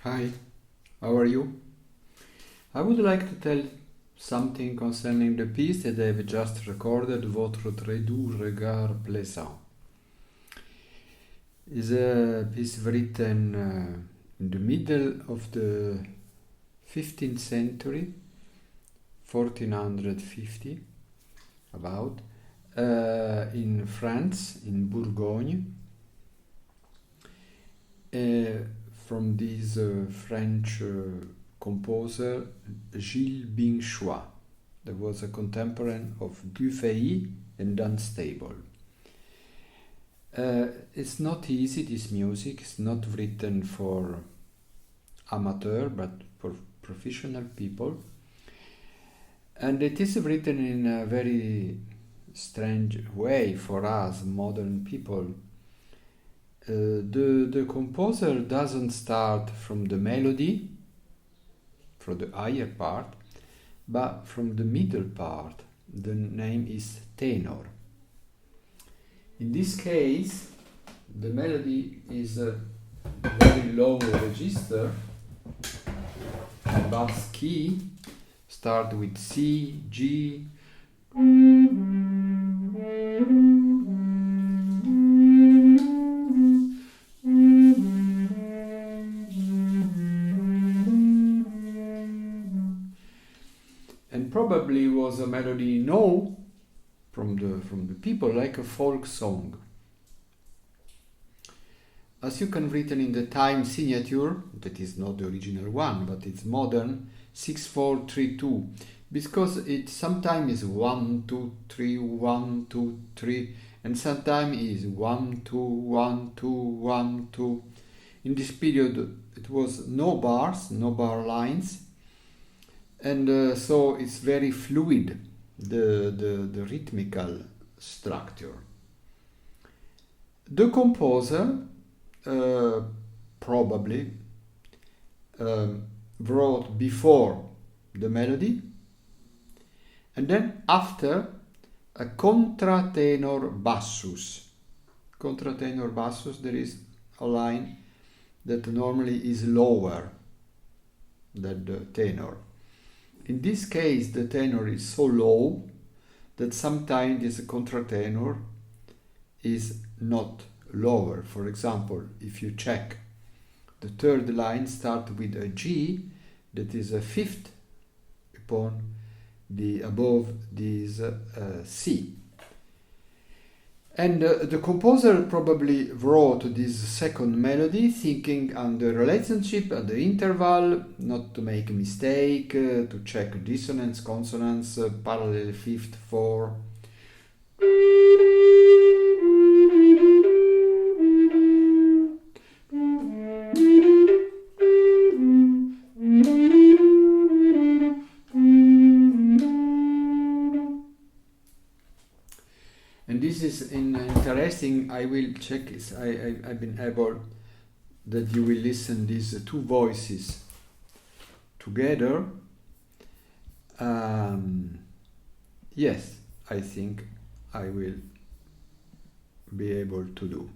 Hi, how are you? I would like to tell something concerning the piece that I've just recorded, Votre tresdooulx, regard plaisant. It's a piece written in the middle of the 15th century, 1450, about, in France, in Bourgogne, from this French composer Gilles Binchois. That was a contemporary of Dufay and Dunstable. It's not easy, this music. It's not written for amateur, but for professional people. And it is written in a very strange way for us, modern people. The composer doesn't start from the melody, from the higher part, but from the middle part. The name is tenor. In this case, the melody is a very low register. The bass key start with C, G, and probably was a melody known from the people, like a folk song. As you can written in the time signature, that is not the original one, but it's modern, 6432, because it sometimes is 1 2 3 1 2 3, and sometimes is 1 2 1 2 1 2. In this period, it was no bars, no bar lines, and so it's very fluid, the rhythmical structure. The composer probably wrote before the melody, and then after a contratenor bassus. Contratenor bassus, there is a line that normally is lower than the tenor. In this case, the tenor is so low that sometimes this contratenor is not lower. For example, if you check the third line start with a G, that is a fifth upon the above this C. And the composer probably wrote this second melody thinking on the relationship at the interval, not to make a mistake, to check dissonance, consonance, parallel fifth, four. And this is interesting. I will check. I've been able that you will listen these two voices together. Yes, I think I will be able to do.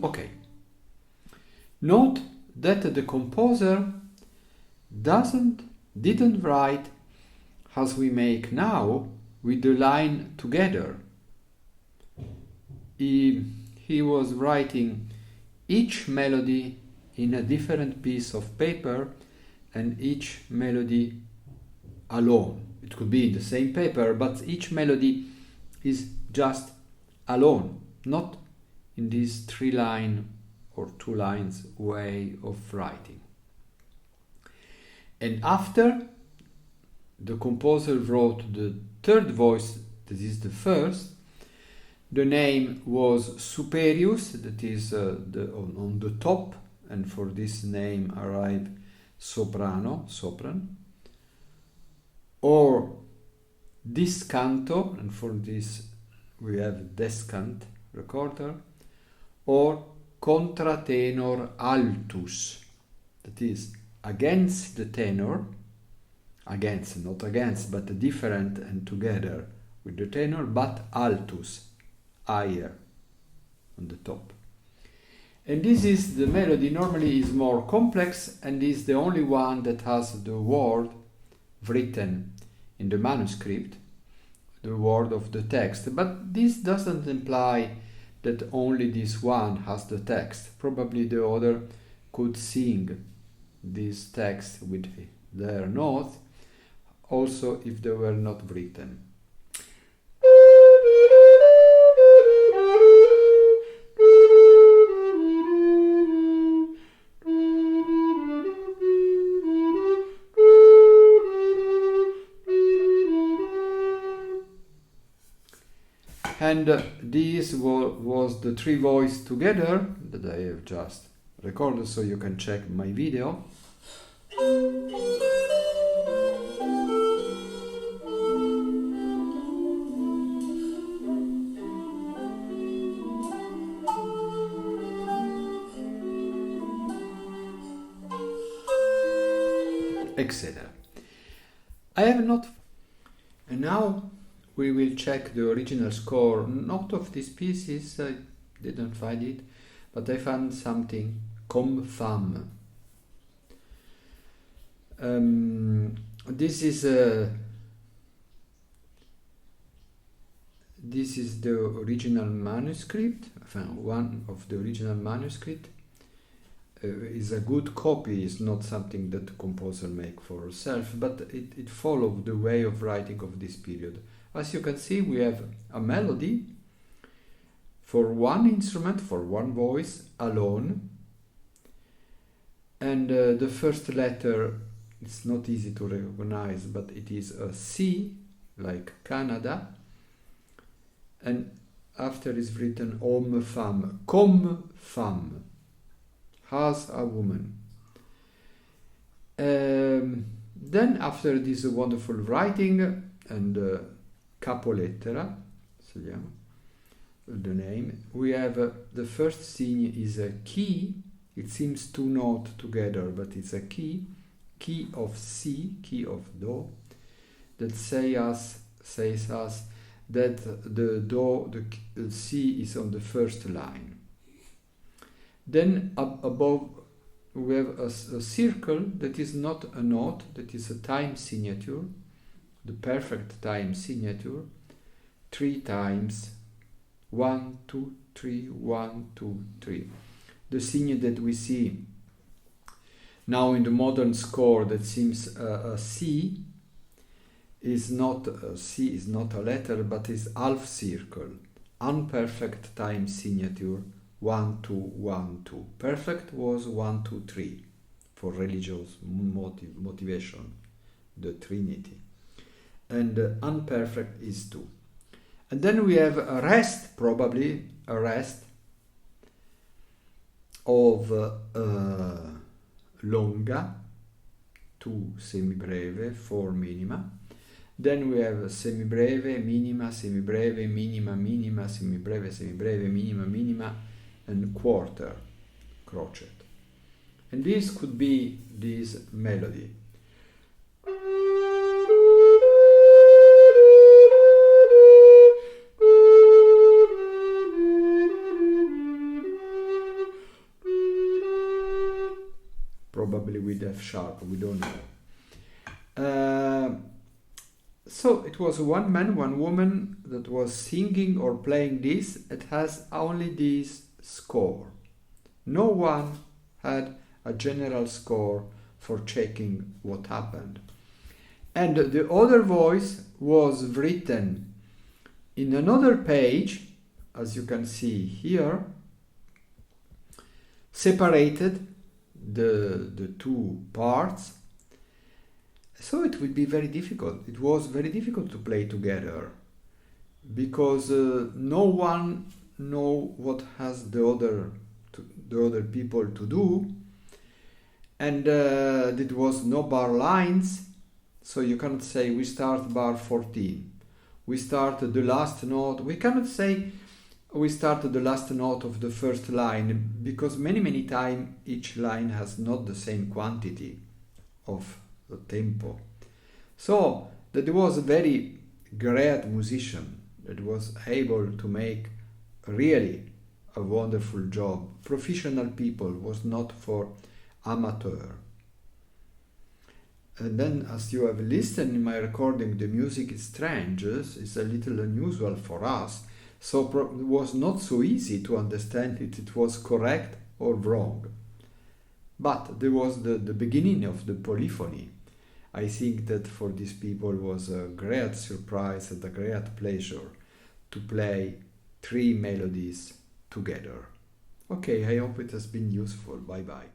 Okay. Note that the composer didn't write as we make now with the line together. He was writing each melody in a different piece of paper and each melody alone. It could be in the same paper, but each melody is just alone, not in this 3-line or 2 lines way of writing. And after, the composer wrote the third voice, that is the first. The name was Superius, that is on the top, and for this name arrived sopran, or Discanto, and for this we have descant recorder, or contra tenor altus, that is against the tenor, against, not against, but different and together with the tenor, but altus, higher on the top. And this is the melody, normally is more complex and is the only one that has the word written in the manuscript, the word of the text. But this doesn't imply that only this one has the text. Probably the other could sing this text with their notes, also if they were not written. And this was the three voice together that I have just recorded, so you can check my video. Etc. I have not, and now we will check the original score, not of these pieces, I didn't find it, but I found something, Comme Femme. This is the original manuscript, one of the original manuscript. Is a good copy, is not something that the composer make for herself, but it followed the way of writing of this period. As you can see, we have a melody for one instrument, for one voice, alone. And the first letter, it's not easy to recognize, but it is a C, like Canada. And after is written Homme Femme, Comme Femme, as a woman. Then after this wonderful writing and capolettera, so yeah, the name, we have the first scene is a key. It seems two notes together, but it's a key of C, key of Do, that says us that the Do, the C is on the first line. Then above we have a circle that is not a note, that is a time signature, the perfect time signature, 3 times, 1, 2, 3, 1, 2, 3. The signature that we see now in the modern score that seems a C is not a C, is not a letter, but is half circle, unperfect time signature, 1, 2, 1, 2. Perfect was 1, 2, 3 for religious motivation, the Trinity. And unperfect is 2. And then we have a rest, probably a rest of longa, 2 semibreve, 4 minima. Then we have semibreve, minima, semibreve, minima, minima, semibreve, semibreve, minima, minima, and quarter, crochet. And this could be this melody. Probably with F sharp, we don't know. So it was one man, one woman that was singing or playing this. It has only this score. No one had a general score for checking what happened. And the other voice was written in another page, as you can see here, separated the two parts. So it would be very difficult. It was very difficult to play together because no one know what has the other people to do, and there was no bar lines, so you cannot say we start bar 14, we start the last note. We cannot say we start the last note of the first line, because many times each line has not the same quantity of the tempo. So that was a very great musician that was able to make really a wonderful job. Professional people, was not for amateur. And then, as you have listened in my recording, the music is strange, it's a little unusual for us, so it was not so easy to understand if it was correct or wrong. But there was the beginning of the polyphony. I think that for these people was a great surprise and a great pleasure to play 3 melodies together. Okay, I hope it has been useful. Bye bye.